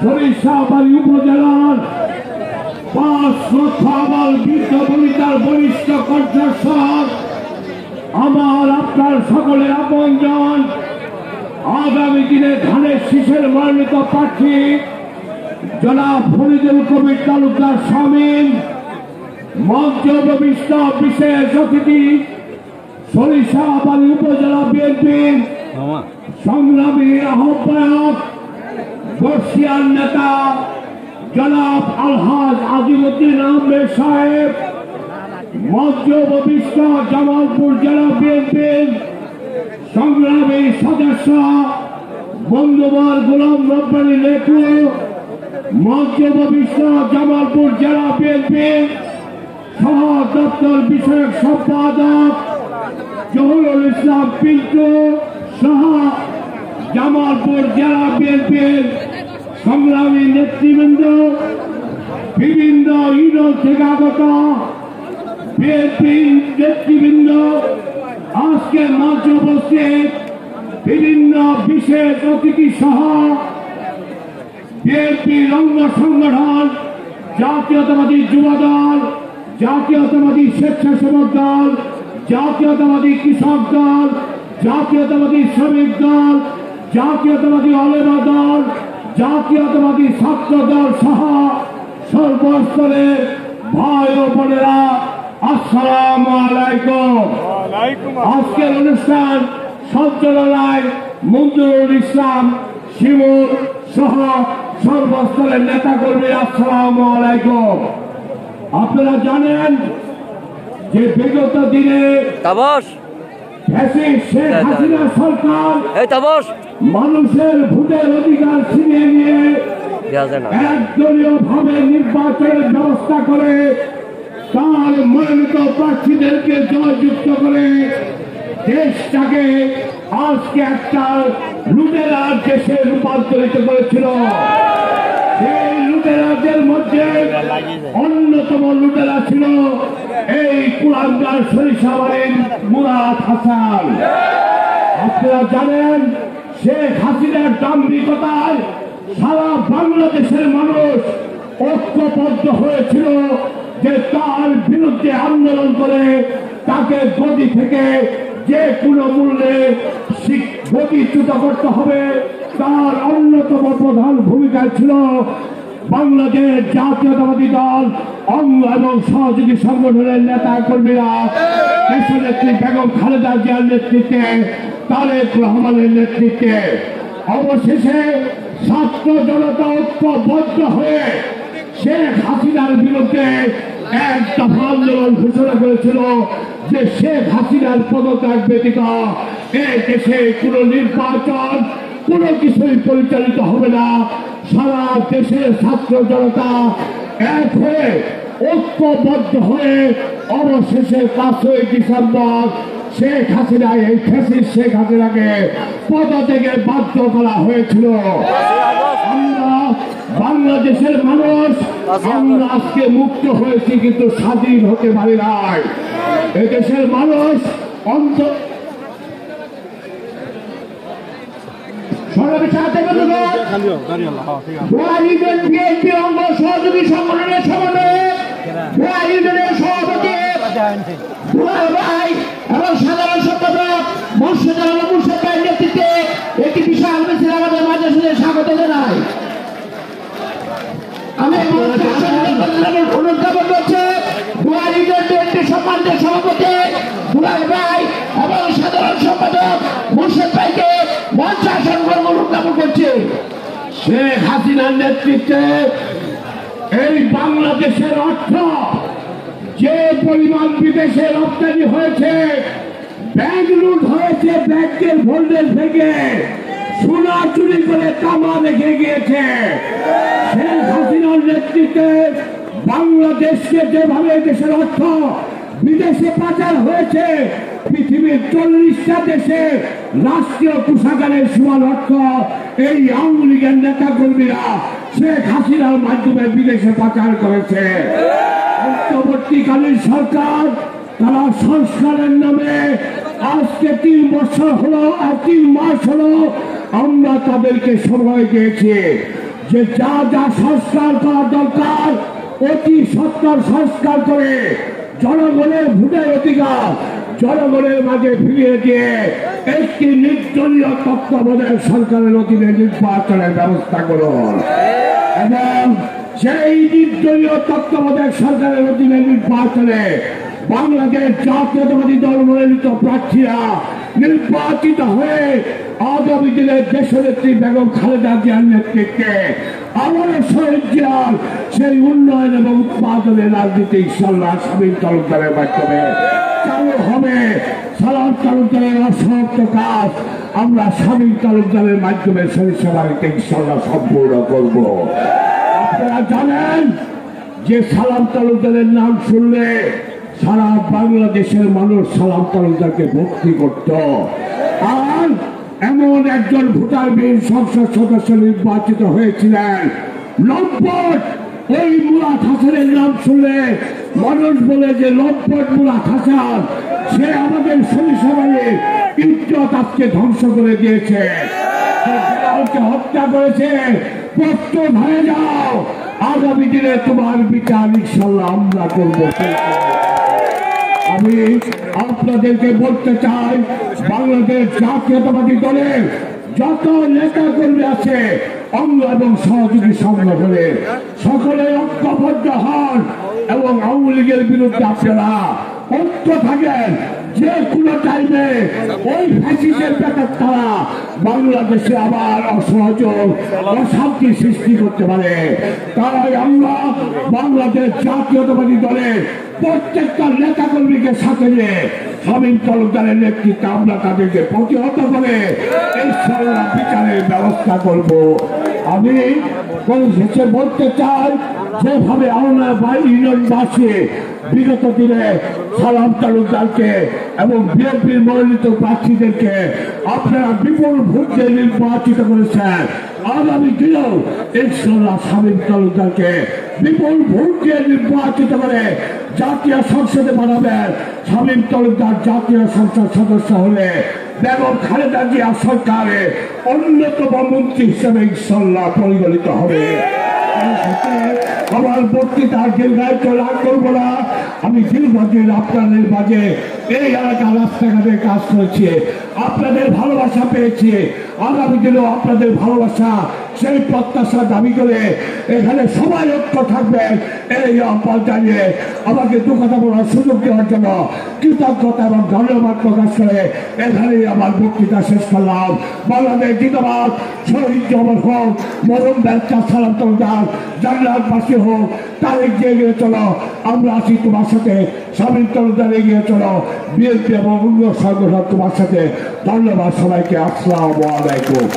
সরিষাবাড়ী উপজেলার 5 লক্ষ আমার বৃদ্ধ বনিতার বরিষ্ঠ কণ্ঠস্বর, আমার আপনার সকলের আপনজন, আগামী দিনে ধানের শীষের মনোনীত প্রার্থী জনাব ফরিদুল কবির তালুকদার শামীম, মঞ্চ উপবিষ্ট বিশেষ অতিথি সরিষাবাড়ী উপজেলা বিএনপির সংগ্রামী আহ্বায়ক বর্ষিয়ার নেতা জনাব আলহাজ আজিমউদ্দিন আহমেদ সাহেব, মঞ্চ উপবিষ্ট জামালপুর জেলা বিএনপির সংগ্রামী সদস্য বন্ধুবর গোলাম রব্বানী লেখু, মঞ্চ উপবিষ্ট জামালপুর জেলা বিএনপির সহ দপ্তর বিষয়ক সম্পাদক জহুরুল ইসলাম পিন্টু সহ জামালপুর জেলা বিএনপির সংগ্রামী নেতৃবৃন্দ, বিভিন্ন ইউনিয়ন থেকে আগত বিএনপি নেতৃবৃন্দ, আজকে মঞ্চে উপস্থিত বিভিন্ন বিশেষ অতিথি সহ বিএনপি অঙ্গ সংগঠন, জাতীয়তাবাদী যুব দল, জাতীয়তাবাদী স্বেচ্ছাসেবক দল, জাতীয়তাবাদী কৃষক দল, জাতীয়তাবাদী শ্রমিক দল, জাতীয়তাবাদী ওলামা দল, জাতীয়তাবাদী ছাত্র দল সহ সর্বস্তরের ভাই ও বোনেরা আসসালামু আলাইকুম। আজকের অনুষ্ঠান সঞ্চালনায় মঞ্জুরুল ইসলাম শিমুল সহ সর্বস্তরের নেতাকর্মী আসসালামু আলাইকুম। আপনারা জানেন যে বিগত দিনে শেখ হাসিনা সরকার মানুষের ভোটের অধিকার ছিনিয়ে নিয়ে একদলীয় ভাবে নির্বাচনের ব্যবস্থা করে তার মনোনীত প্রার্থীদেরকে জয়যুক্ত করে দেশটাকে আজকে একটা লুটেরার দেশে রূপান্তরিত করেছিল। সেই লুটেরাদের মধ্যে অন্যতম লুটেরা ছিল এই কুলাঙ্গার সরিষাবাড়ির মুরাদ হাসান। আপনারা জানেন শেখ হাসিনার দাম্ভিকতায় সারা বাংলাদেশের মানুষ ঐক্যবদ্ধ হয়েছিল যে তার বিরুদ্ধে আন্দোলন করে তাকে গদি থেকে যে কোনো মূল্যে গদিচ্যুত করতে হবে। তার অন্যতম প্রধান ভূমিকা ছিল বাংলাদেশ জাতীয়তাবাদী দল অঙ্গ এবং সহযোগী সংগঠনের নেতা কর্মীরা দেশনেত্রী বেগম খালেদা জিয়ার নেতৃত্বে, তারেক রহমানের নেতৃত্বে। অবশেষে ছাত্র জনতা ঐক্যবদ্ধ হয়ে শেখ হাসিনার বিরুদ্ধে এক দফা আন্দোলন ঘোষণা করেছিল যে শেখ হাসিনার পদত্যাগ ব্যতীত এই দেশে কোন নির্বাচন কোনো কিছুই পরিচালিত হবে না। সারা দেশের ছাত্র জনতা এক হয়ে ঐক্যবদ্ধ হয়ে অবশেষে 5ই ডিসেম্বর শেখ হাসিনা এই ফ্যাসিস্ট শেখ হাসিনাকে পদত্যাগে বাধ্য করা হয়েছিল। আমরা বাংলাদেশের মানুষ আমরা আজকে মুক্ত হয়েছি, কিন্তু স্বাধীন হতে পারি নাই। এদেশের মানুষ অঙ্গ সহযোগী সংগঠনের সভাপতি এবং সাধারণ সম্পাদক মুর্শিদ আলম মুর্শিদ ভাইয়ের নেতৃত্বে একটি বিশাল মিছিল আমাদের মাঝে শুনে স্বাগত জানাই। আমি অনুজ্ঞাপন করছি সম্মানিত সভাপতি দুলাল ভাই এবং সাধারণ সম্পাদক মুর্শিদ ভাইকে মঞ্চ আসন অনুজ্ঞাপন করছি। শেখ হাসিনার নেতৃত্বে এই বাংলাদেশের অর্থ যে পরিমাণ বিদেশে রপ্তানি হয়েছে, ব্যাংক লুট হয়েছে, ব্যাংকের ভোল্টেজ থেকে সোনা চুরি করে তামা রেখে গিয়েছে। শেখ হাসিনার নেতৃত্বে বাংলাদেশকে যেভাবে দেশের অর্থ বিদেশে পাচার হয়েছে, পৃথিবীর 40টা দেশে রাষ্ট্রীয় কোষাগারের সমান অর্থ এই আওয়ামী লীগের নেতা কর্মীরা শেখ হাসিনার মাধ্যমে বিদেশে পাচার করেছে। অন্তর্বর্তীকালীন সরকার তারা সংস্কারের নামে আজকে 3 বছর হলো আর 3 মাস হলো আমরা তাদেরকে সময় দিয়েছি। যে যা যা সংস্কার করা দরকার অতি সত্তর সংস্কার করে জনগণের ভোটের অধিকার জনগণের মাঝে ফিরিয়ে দিয়ে একটি নির্দলীয় তত্ত্বাবধায়ক সরকারের অধীনে নির্বাচনের ব্যবস্থা করুন এবং সেই নির্দলীয় তত্ত্বাবধায়ক সরকারের অধীনে নির্বাচনে বাংলাদেশ জাতীয়তাবাদী দল মনোনীত প্রার্থীরা নির্বাচিত হয়ে আগামী দিনের দেশনেত্রী বেগম খালেদা জিয়ার নেতৃত্বে আমাদের শহীদ জিয়ার সেই উন্নয়ন এবং উৎপাদনের রাজনীতি ইনশাআল্লাহ শামীম তালুকদারের মাধ্যমে চালু হবে। সালাম তালুকদারের অসমাপ্ত কাজ আমরা শামীম তালুকদারের মাধ্যমে সরিষাবাড়িতে ইনশাআল্লাহ সম্পূর্ণ করব। আপনারা জানেন যে সালাম তালুকদারের নাম শুনলে সারা বাংলাদেশের মানুষ সালাম তালুকদারকে ভক্তি করত। আর এমন একজন ভোটারবিহীন সংসদ সদস্য নির্বাচিত হয়েছিলেন লম্পট। ওই মুরাদ হাসানের নাম শুনলে মানুষ বলে যে লম্পট মুরাদ হাসান, সে আমাদের সরিষাবাড়ির ইজ্জত আজকে ধ্বংস করে দিয়েছে, হত্যা করেছে। প্রস্তুত হয়ে যাও, আগামী দিনে তোমার বিচার ইনশাআল্লাহ আমরা করবো। আমি আপনাদেরকে বলতে চাই, বাংলাদেশ জাতীয়তাবাদী দলের যত নেতা কর্মী আছে অঙ্গ এবং সহযোগী সংগঠনের সকলে ঐক্যবদ্ধ হন এবং আওয়ামী লীগের বিরুদ্ধে আপনারা ঐক্য থাকেন। যে কোনো টাইমে ওই ফ্যাসিস্টের পেটের তারা বাংলাদেশে আবার অসহযোগ অশান্তি সৃষ্টি করতে পারে। তাই আমরা বাংলাদেশ জাতীয়তাবাদী দলের প্রত্যেকটা নেতা কর্মীকে সাথে নিয়ে শামীম তালুকদারের নেতৃত্বে আমরা তাদেরকে প্রতিহত করে ইনশাআল্লাহ বিচারের ব্যবস্থা করব। আমি পরিশেষে বলতে চাই, যেভাবে আমরা ইউনিয়নবাসী বিগত দিনে সালাম তালুকদারকে এবং বিএনপির মনোনীত প্রার্থীদেরকে আপনারা বিপুল ভোট দিয়ে নির্বাচিত করেছেন, আগামী দিনেও ইনশাআল্লাহ শামীম তালুকদারকে বিপুল ভোট দিয়ে নির্বাচিত করে জাতীয় সংসদে বানাবেন। শামীম তালুকদার জাতীয় সংসদ সদস্য হলে বেগম খালেদা জিয়া সরকারের অন্যতম মন্ত্রী হিসেবে ইনশাআল্লাহ পরিগণিত হবে। আমার বক্তৃতা দীর্ঘায়িত লাভ করবো না। আমি দীর্ঘদিন আপনাদের মাঝে এই এলাকা রাস্তাঘাটে কাজ করেছি, আপনাদের ভালোবাসা পেয়েছি। আগামী দিনেও আপনাদের ভালোবাসা সেই প্রত্যাশা দাবি করে এখানে সবাই ঐক্য থাকবেন এই আহ্বান জানিয়ে আমাকে দু কথা বলার সুযোগ দেওয়ার জন্য কৃতজ্ঞতা এবং ধন্যবাদ প্রকাশ করে এখানেই আমার বক্তৃতা শেষ করলাম। বাংলাদেশ জিন্দাবাদ, শহীদ জমর হোক, মরম ব্যাংকা সালাম তালুকদার জান্নাতবাসী হোক, তারেক যে এগিয়ে চলো, আমরা আছি তোমার সাথে, শামীম তালুকদার এগিয়ে চলো, বিএনপি এবং অন্য সংগঠন তোমার সাথে। ধন্যবাদ সবাইকে। আসসালামু আলাইকুম।